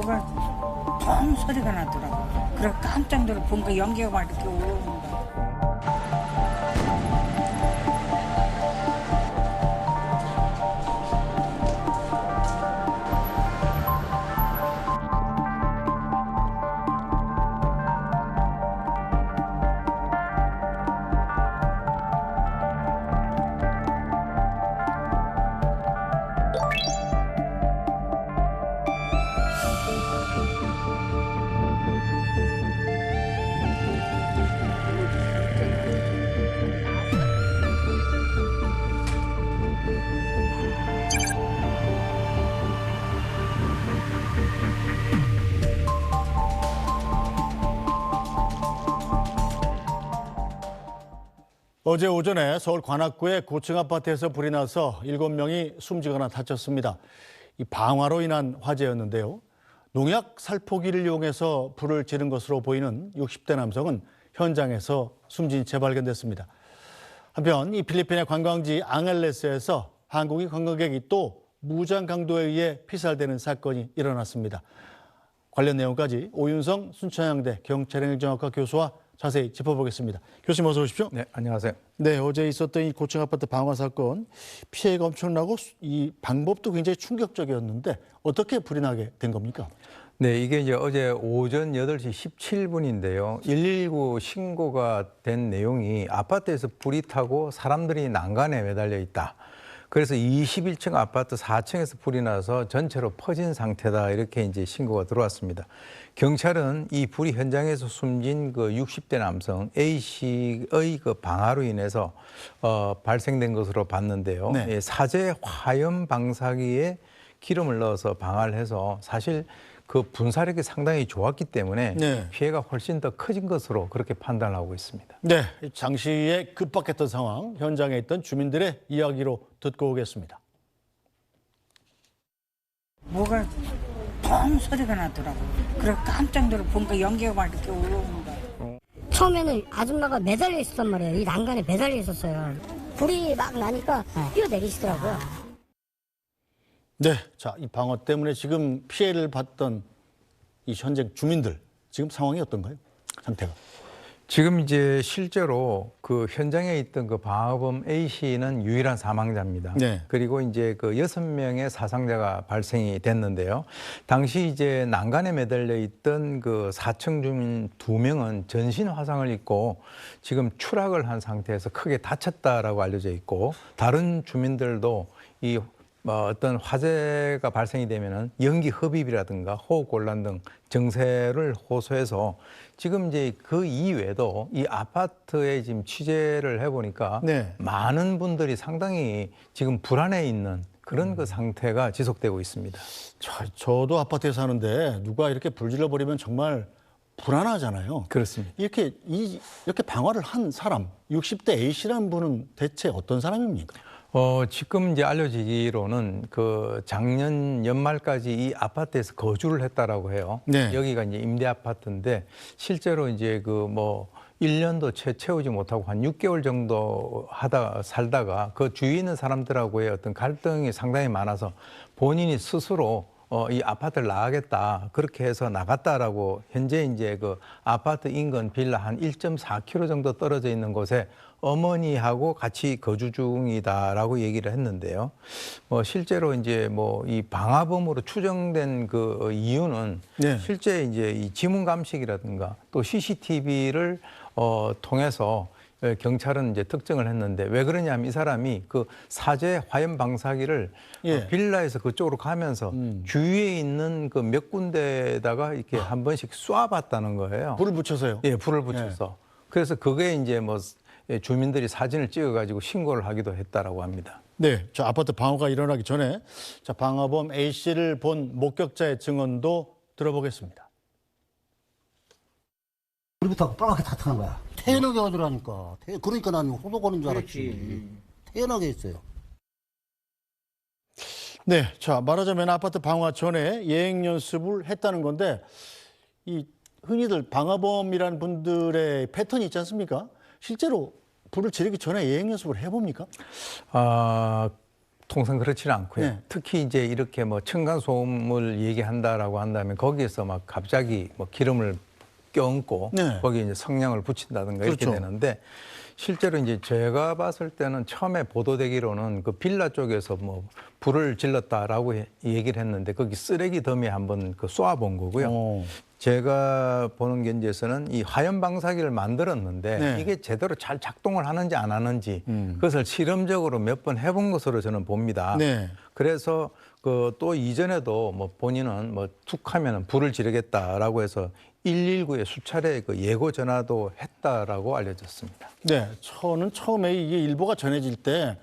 뭐가 펑 소리가 나더라고. 그래 깜짝 놀라 보니까 연기가 막 이렇게 올라오는 거야. 어제 오전에 서울 관악구의 고층 아파트에서 불이 나서 7명이 숨지거나 다쳤습니다. 이 방화로 인한 화재였는데요. 농약 살포기를 이용해서 불을 지른 것으로 보이는 60대 남성은 현장에서 숨진 채 발견됐습니다. 한편 이 필리핀의 관광지 앙헬레스에서 한국인 관광객이 또 무장 강도에 의해 피살되는 사건이 일어났습니다. 관련 내용까지 오윤성 순천향대 경찰행정학과 교수와 자세히 짚어보겠습니다. 교수님 어서 오십시오. 네, 안녕하세요. 네, 어제 있었던 이 고층 아파트 방화 사건 피해가 엄청나고 이 방법도 굉장히 충격적이었는데 어떻게 불이 나게 된 겁니까? 네, 이게 이제 어제 오전 8시 17분인데요. 119 신고가 된 내용이 아파트에서 불이 타고 사람들이 난간에 매달려 있다. 그래서 21층 아파트 4층에서 불이 나서 전체로 퍼진 상태다. 이렇게 이제 신고가 들어왔습니다. 경찰은 이 불이 현장에서 숨진 그 60대 남성 A 씨의 그 방화로 인해서 발생된 것으로 봤는데요. 네. 예, 사제 화염 방사기에 기름을 넣어서 방화를 해서 사실 그 분사력이 상당히 좋았기 때문에 네. 피해가 훨씬 더 커진 것으로 그렇게 판단하고 있습니다. 네, 장시에 급박했던 상황, 현장에 있던 주민들의 이야기로 듣고 오겠습니다. 뭐가 펑 소리가 나더라고. 그래 깜짝 놀라 보니까 연기가 막 이렇게 올라오는 거야. 처음에는 아줌마가 매달려 있었단 말이에요. 이 난간에 매달려 있었어요. 불이 막 나니까 뛰어내리시더라고요. 네, 자, 이 방화 때문에 지금 피해를 봤던 이 현장 주민들 지금 상황이 어떤가요? 상태가? 지금 이제 실제로 그 현장에 있던 그 방화범 A 씨는 유일한 사망자입니다. 네. 그리고 이제 그 6명의 사상자가 발생이 됐는데요. 당시 이제 난간에 매달려 있던 그 4층 주민 2명은 전신 화상을 입고 지금 추락을 한 상태에서 크게 다쳤다라고 알려져 있고 다른 주민들도 이 어떤 화재가 발생이 되면은 연기 흡입이라든가 호흡 곤란 등 증세를 호소해서 지금 이제 그 이외에도 이 아파트에 지금 취재를 해보니까 네. 많은 분들이 상당히 지금 불안해 있는 그런 그 상태가 지속되고 있습니다. 저도 아파트에 사는데 누가 이렇게 불질러 버리면 정말 불안하잖아요. 그렇습니다. 이렇게 방화를 한 사람, 60대 A 씨라는 분은 대체 어떤 사람입니까? 지금 이제 알려지기로는 그 작년 연말까지 이 아파트에서 거주를 했다라고 해요. 네. 여기가 이제 임대 아파트인데 실제로 이제 그 뭐 1년도 채우지 못하고 한 6개월 정도 살다가 그 주위에 있는 사람들하고의 어떤 갈등이 상당히 많아서 본인이 스스로 이 아파트를 나가겠다 그렇게 해서 나갔다라고 현재 이제 그 아파트 인근 빌라 한 1.4km 정도 떨어져 있는 곳에 어머니하고 같이 거주 중이다라고 얘기를 했는데요. 실제로 이제 뭐 이 방화범으로 추정된 그 이유는 네. 실제 이제 이 지문 감식이라든가 또 CCTV를 통해서 경찰은 이제 특정을 했는데 왜 그러냐면 이 사람이 그 사제 화염 방사기를 예. 빌라에서 그쪽으로 가면서 주위에 있는 그 몇 군데에다가 이렇게 한 번씩 쏴봤다는 거예요. 불을 붙여서요? 예, 불을 붙여서. 그래서 그게 이제 뭐 주민들이 사진을 찍어가지고 신고를 하기도 했다라고 합니다. 네, 저 아파트 방화가 일어나기 전에 자, 방화범 A 씨를 본 목격자의 증언도 들어보겠습니다. 우리부터 빨갛게 다 타는 거야. 태연하게 하더라니까. 그러니까 난 호도거는 줄 알았지. 태연하게 했어요. 네, 자 말하자면 아파트 방화 전에 예행 연습을 했다는 건데 이 흔히들 방화범이라는 분들의 패턴이 있지 않습니까? 실제로 불을 지르기 전에 예행 연습을 해봅니까? 통상 그렇지는 않고요. 네. 특히 이제 이렇게 뭐 층간소음을 얘기한다라고 한다면 거기에서 막 갑자기 뭐 기름을 껴얹고 네. 거기에 이제 성냥을 붙인다든가 이렇게 그렇죠. 되는데 실제로 이제 제가 봤을 때는 처음에 보도되기로는 그 빌라 쪽에서 뭐 불을 질렀다라고 얘기를 했는데 거기 쓰레기 더미에 한번 그 쏘아본 거고요. 어. 제가 보는 견지에서는 이 화염 방사기를 만들었는데 네. 이게 제대로 잘 작동을 하는지 안 하는지 그것을 실험적으로 몇 번 해본 것으로 저는 봅니다. 네. 그래서 그 또 이전에도 뭐 본인은 뭐 툭 하면은 불을 지르겠다라고 해서 119에 수차례 그 예고 전화도 했다라고 알려졌습니다. 네, 저는 처음에 이게 일보가 전해질 때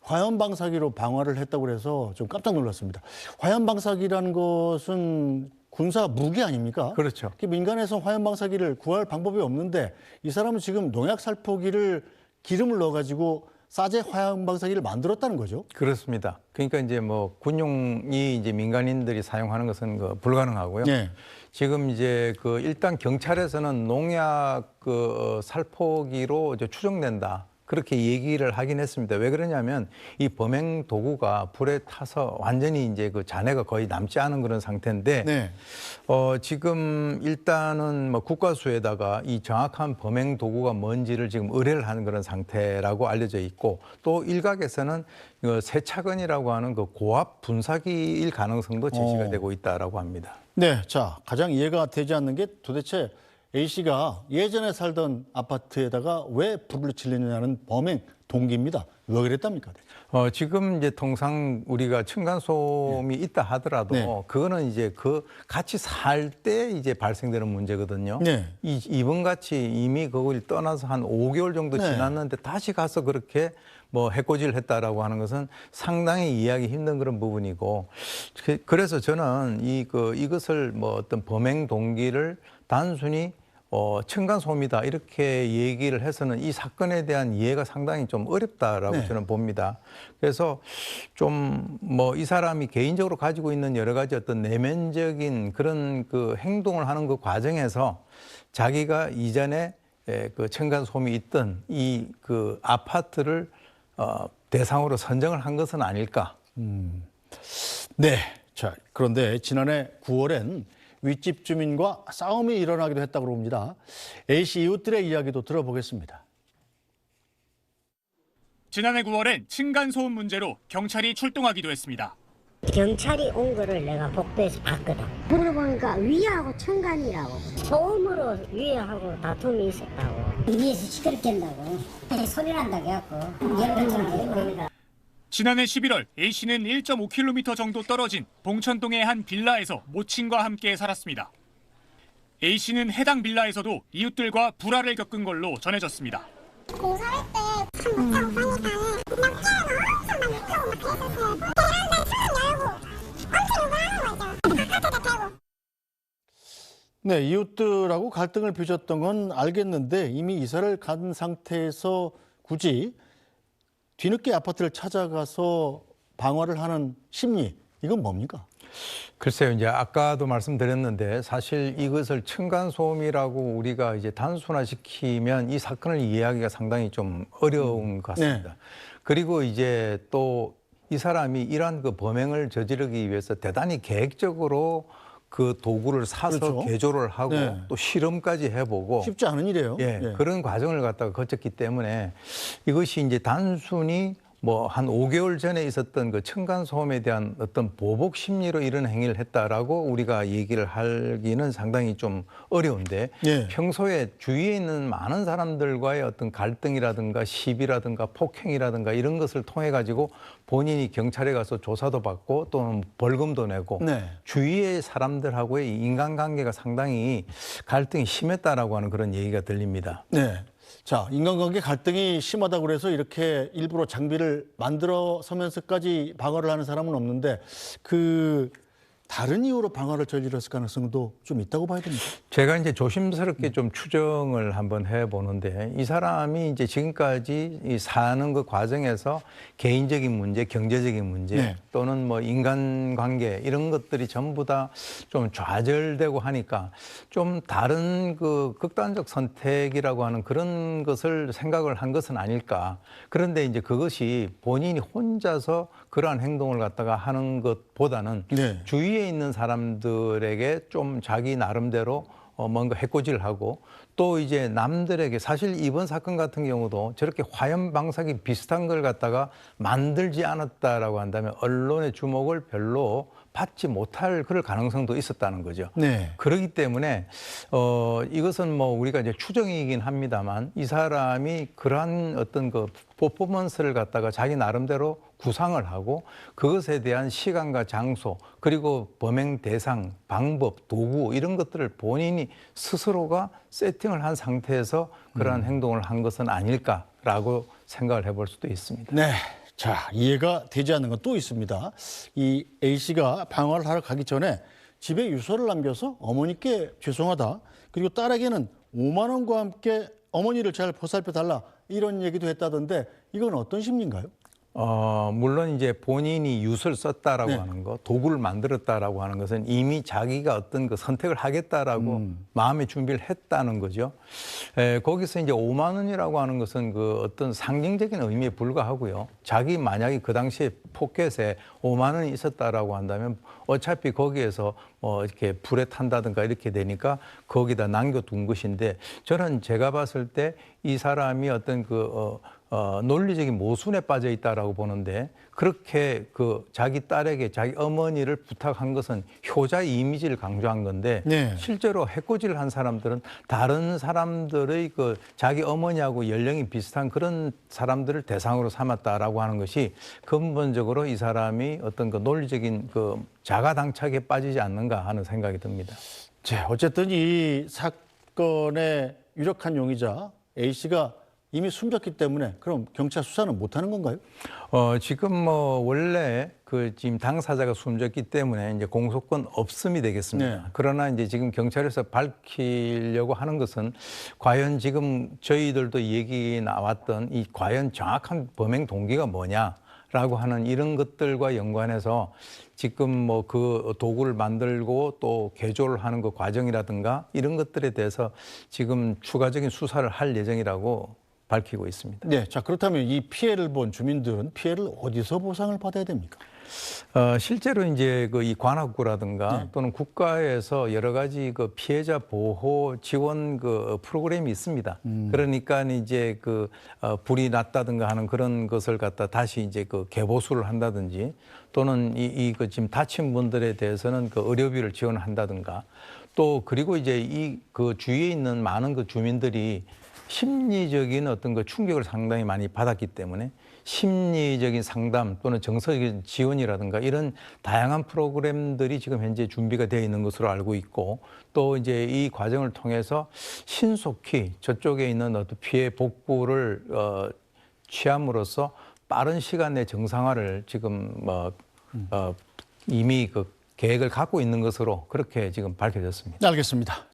화염 방사기로 방화를 했다고 그래서 좀 깜짝 놀랐습니다. 화염 방사기라는 것은 군사 무기 아닙니까? 그렇죠. 민간에서 화염 방사기를 구할 방법이 없는데 이 사람은 지금 농약 살포기를 기름을 넣어가지고 싸제 화염 방사기를 만들었다는 거죠. 그렇습니다. 그러니까 이제 뭐 군용이 이제 민간인들이 사용하는 것은 그 불가능하고요. 네. 지금 이제 그 일단 경찰에서는 농약 그 살포기로 이제 추정된다. 그렇게 얘기를 하긴 했습니다. 왜 그러냐면 이 범행 도구가 불에 타서 완전히 이제 그 잔해가 거의 남지 않은 그런 상태인데 네. 지금 일단은 뭐 국과수에다가 이 정확한 범행 도구가 뭔지를 지금 의뢰를 하는 그런 상태라고 알려져 있고 또 일각에서는 그 세차건이라고 하는 그 고압 분사기일 가능성도 제시가 되고 있다라고 합니다. 네, 자 가장 이해가 되지 않는 게 도대체 A 씨가 예전에 살던 아파트에다가 왜 불을 지르느냐는 범행 동기입니다. 왜 그랬답니까? 지금 이제 통상 우리가 층간소음이 있다 하더라도 네. 그거는 이제 그 같이 살 때 이제 발생되는 문제거든요. 네. 이번 같이 이미 그걸 떠나서 한 5개월 정도 네. 지났는데 다시 가서 그렇게 뭐 해코지를 했다라고 하는 것은 상당히 이해하기 힘든 그런 부분이고 그래서 저는 이것을 뭐 어떤 범행 동기를 단순히 층간소음이다 이렇게 얘기를 해서는 이 사건에 대한 이해가 상당히 좀 어렵다라고 네. 저는 봅니다. 그래서 좀 뭐 이 사람이 개인적으로 가지고 있는 여러 가지 어떤 내면적인 그런 그 행동을 하는 그 과정에서 자기가 이전에 그 층간소음이 있던 이 그 아파트를 대상으로 선정을 한 것은 아닐까. 네. 자, 그런데 지난해 9월엔 윗집 주민과 싸움이 일어나기도 했다고 합니다. A씨 이웃들의 이야기도 들어보겠습니다. 지난해 9월엔 층간소음 문제로 경찰이 출동하기도 했습니다. 경찰이 온 거를 내가 복도에서 봤거든. 물어보니까 위하고 청간이라고 소음으로 위하고 다툼이 있었다고. 위에서 시끄럽게 한다고 소리 난다고 해갖고 연락처를 지난해 11월 A씨는 1.5km 정도 떨어진 봉천동의 한 빌라에서 모친과 함께 살았습니다. A씨는 해당 빌라에서도 이웃들과 불화를 겪은 걸로 전해졌습니다. 공사할 때 참 못하고 가니까 막 뛰어서 엄청 막 욕하고 막 그랬었어요. 베란다에 창문 열고 엄청 욕을 하는 거죠. 바깥에다 대고. 네, 이웃들하고 갈등을 빚었던 건 알겠는데 이미 이사를 간 상태에서 굳이 뒤늦게 아파트를 찾아가서 방화를 하는 심리, 이건 뭡니까? 글쎄요, 이제 아까도 말씀드렸는데 사실 이것을 층간소음이라고 우리가 이제 단순화시키면 이 사건을 이해하기가 상당히 좀 어려운 것 같습니다. 네. 그리고 이제 또 이 사람이 이러한 그 범행을 저지르기 위해서 대단히 계획적으로 그 도구를 사서 그렇죠. 개조를 하고 네. 또 실험까지 해보고 쉽지 않은 일이에요. 예, 예. 그런 과정을 갖다가 거쳤기 때문에 이것이 이제 단순히 뭐 한 5개월 전에 있었던 그 층간소음에 대한 어떤 보복 심리로 이런 행위를 했다라고 우리가 얘기를 하기는 상당히 좀 어려운데 예. 평소에 주위에 있는 많은 사람들과의 어떤 갈등이라든가 시비라든가 폭행이라든가 이런 것을 통해 가지고 본인이 경찰에 가서 조사도 받고 또는 벌금도 내고 네. 주위의 사람들하고의 인간관계가 상당히 갈등이 심했다라고 하는 그런 얘기가 들립니다. 네. 자, 인간관계 갈등이 심하다고 그래서 이렇게 일부러 장비를 만들어 서면서까지 방화를 하는 사람은 없는데 그 다른 이유로 방화를 저질렀을 가능성도 좀 있다고 봐야 됩니다. 제가 이제 조심스럽게 좀 추정을 한번 해보는데 이 사람이 이제 지금까지 이 사는 그 과정에서 개인적인 문제, 경제적인 문제 네. 또는 뭐 인간관계 이런 것들이 전부 다 좀 좌절되고 하니까 좀 다른 그 극단적 선택이라고 하는 그런 것을 생각을 한 것은 아닐까. 그런데 이제 그것이 본인이 혼자서 그러한 행동을 갖다가 하는 것보다는 네. 주위에 있는 사람들에게 좀 자기 나름대로 뭔가 해코지를 하고 또 이제 남들에게 사실 이번 사건 같은 경우도 저렇게 화염 방사기 비슷한 걸 갖다가 만들지 않았다라고 한다면 언론의 주목을 별로 받지 못할 그럴 가능성도 있었다는 거죠. 네. 그렇기 때문에 이것은 뭐 우리가 이제 추정이긴 합니다만 이 사람이 그러한 어떤 그 퍼포먼스를 갖다가 자기 나름대로 구상을 하고 그것에 대한 시간과 장소 그리고 범행 대상, 방법, 도구 이런 것들을 본인이 스스로가 세팅을 한 상태에서 그러한 행동을 한 것은 아닐까라고 생각을 해볼 수도 있습니다. 네. 자, 이해가 되지 않는 건 또 있습니다. 이 A씨가 방화를 하러 가기 전에 집에 유서를 남겨서 어머니께 죄송하다. 그리고 딸에게는 5만 원과 함께 어머니를 잘 보살펴 달라. 이런 얘기도 했다던데 이건 어떤 심리인가요? 물론 이제 본인이 유서를 썼다라고 네. 하는 거, 도구를 만들었다라고 하는 것은 이미 자기가 어떤 그 선택을 하겠다라고 마음의 준비를 했다는 거죠. 거기서 이제 5만 원이라고 하는 것은 그 어떤 상징적인 의미에 불과하고요. 자기 만약에 그 당시에 포켓에 5만 원이 있었다라고 한다면 어차피 거기에서 뭐 이렇게 불에 탄다든가 이렇게 되니까 거기다 남겨둔 것인데 저는 제가 봤을 때 이 사람이 어떤 그 논리적인 모순에 빠져 있다라고 보는데 그렇게 그 자기 딸에게 자기 어머니를 부탁한 것은 효자의 이미지를 강조한 건데 네. 실제로 해코지를 한 사람들은 다른 사람들의 그 자기 어머니하고 연령이 비슷한 그런 사람들을 대상으로 삼았다라고 하는 것이 근본적으로 이 사람이 어떤 그 논리적인 그 자가당착에 빠지지 않는가 하는 생각이 듭니다. 자, 어쨌든 이 사건의 유력한 용의자 A씨가 이미 숨졌기 때문에 그럼 경찰 수사는 못하는 건가요? 지금 뭐 원래 그 지금 당사자가 숨졌기 때문에 이제 공소권 없음이 되겠습니다. 네. 그러나 이제 지금 경찰에서 밝히려고 하는 것은 과연 지금 저희들도 얘기 나왔던 이 과연 정확한 범행 동기가 뭐냐라고 하는 이런 것들과 연관해서 지금 뭐 그 도구를 만들고 또 개조를 하는 그 과정이라든가 이런 것들에 대해서 지금 추가적인 수사를 할 예정이라고 밝히고 있습니다. 네. 자, 그렇다면 이 피해를 본 주민들은 피해를 어디서 보상을 받아야 됩니까? 실제로 이제 그 이 관악구라든가 네. 또는 국가에서 여러 가지 그 피해자 보호 지원 그 프로그램이 있습니다. 그러니까 이제 그 불이 났다든가 하는 그런 것을 갖다 다시 이제 그 개보수를 한다든지 또는 그 지금 다친 분들에 대해서는 그 의료비를 지원한다든가 또 그리고 이제 이 그 주위에 있는 많은 그 주민들이 심리적인 어떤 그 충격을 상당히 많이 받았기 때문에 심리적인 상담 또는 정서적인 지원이라든가 이런 다양한 프로그램들이 지금 현재 준비가 되어 있는 것으로 알고 있고 또 이제 이 과정을 통해서 신속히 저쪽에 있는 어떤 피해 복구를 취함으로써 빠른 시간 내 정상화를 지금 이미 그 계획을 갖고 있는 것으로 그렇게 지금 밝혀졌습니다. 알겠습니다.